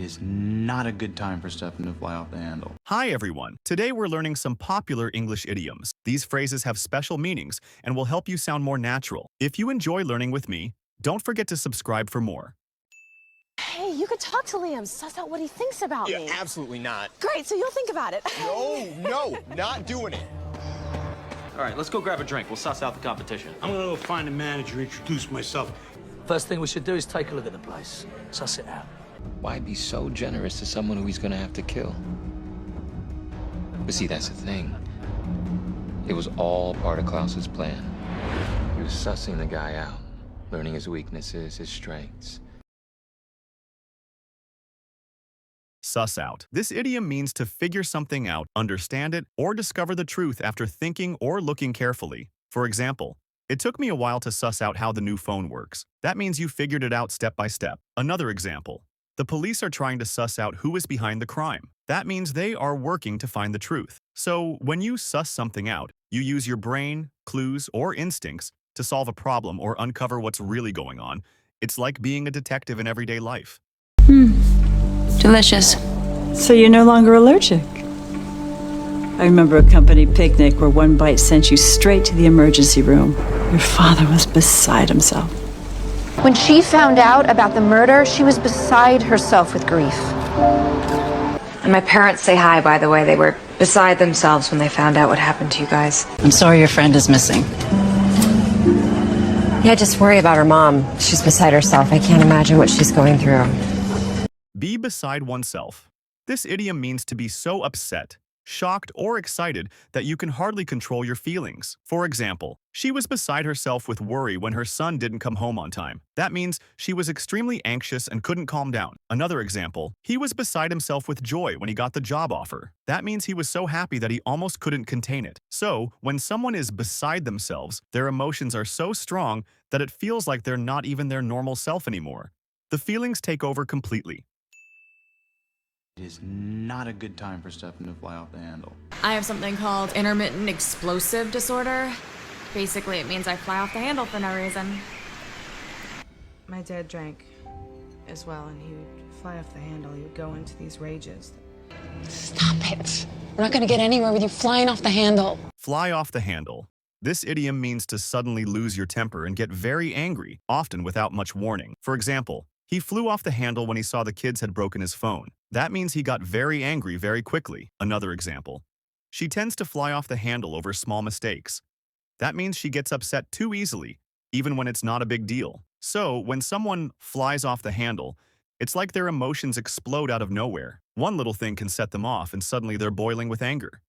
is not a good time for Stefan to fly off the handle. Hi everyone! Today we're learning some popular English idioms. These phrases have special meanings and will help you sound more natural. If you enjoy learning with me, don't forget to subscribe for more. Hey, you could talk to Liam, suss out what he thinks about me. Yeah, absolutely not. Great, so you'll think about it. No, not doing it. All right, let's go grab a drink. We'll suss out the competition. I'm gonna go find a manager, introduce myself. First thing we should do is take a look at the place. Suss it out. Why be so generous to someone who he's gonna have to kill? But see, that's the thing. It was all part of Klaus's plan. He was sussing the guy out, learning his weaknesses, his strengths. Suss out. This idiom means to figure something out, understand it, or discover the truth after thinking or looking carefully. For example, it took me a while to suss out how the new phone works. That means you figured it out step by step. Another example. The police are trying to suss out who is behind the crime. That means they are working to find the truth. So, when you suss something out, you use your brain, clues, or instincts to solve a problem or uncover what's really going on. It's like being a detective in everyday life. Delicious. So you're no longer allergic? I remember a company picnic where one bite sent you straight to the emergency room. Your father was beside himself. When she found out about the murder, she was beside herself with grief. And my parents say hi, by the way. They were beside themselves when they found out what happened to you guys. I'm sorry your friend is missing. Yeah, just worry about her mom. She's beside herself. I can't imagine what she's going through. Be beside oneself. This idiom means to be so upset, shocked, or excited that you can hardly control your feelings. For example, she was beside herself with worry when her son didn't come home on time. That means she was extremely anxious and couldn't calm down. Another example, he was beside himself with joy when he got the job offer. That means he was so happy that he almost couldn't contain it. So, when someone is beside themselves, their emotions are so strong that it feels like they're not even their normal self anymore. The feelings take over completely. It is not a good time for Stefan to fly off the handle. I have something called intermittent explosive disorder. Basically, it means I fly off the handle for no reason. My dad drank as well, and he would fly off the handle. He would go into these rages. Stop it. We're not going to get anywhere with you flying off the handle. Fly off the handle. This idiom means to suddenly lose your temper and get very angry, often without much warning. For example, he flew off the handle when he saw the kids had broken his phone. That means he got very angry very quickly. Another example. She tends to fly off the handle over small mistakes. That means she gets upset too easily, even when it's not a big deal. So, when someone flies off the handle, it's like their emotions explode out of nowhere. One little thing can set them off and suddenly they're boiling with anger.